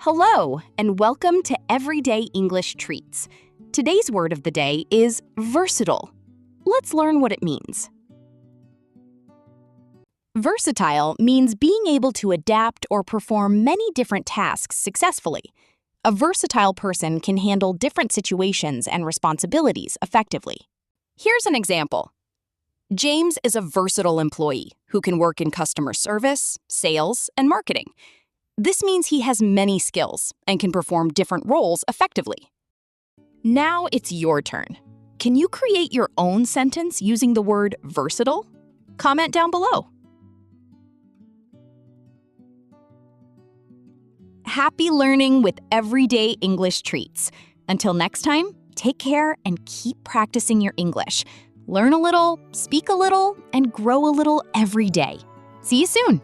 Hello, and welcome to Everyday English Treats. Today's word of the day is versatile. Let's learn what it means. Versatile means being able to adapt or perform many different tasks successfully. A versatile person can handle different situations and responsibilities effectively. Here's an example. James is a versatile employee who can work in customer service, sales, and marketing. This means he has many skills and can perform different roles effectively. Now it's your turn. Can you create your own sentence using the word versatile? Comment down below. Happy learning with Everyday English Treats. Until next time, take care and keep practicing your English. Learn a little, speak a little, and grow a little every day. See you soon.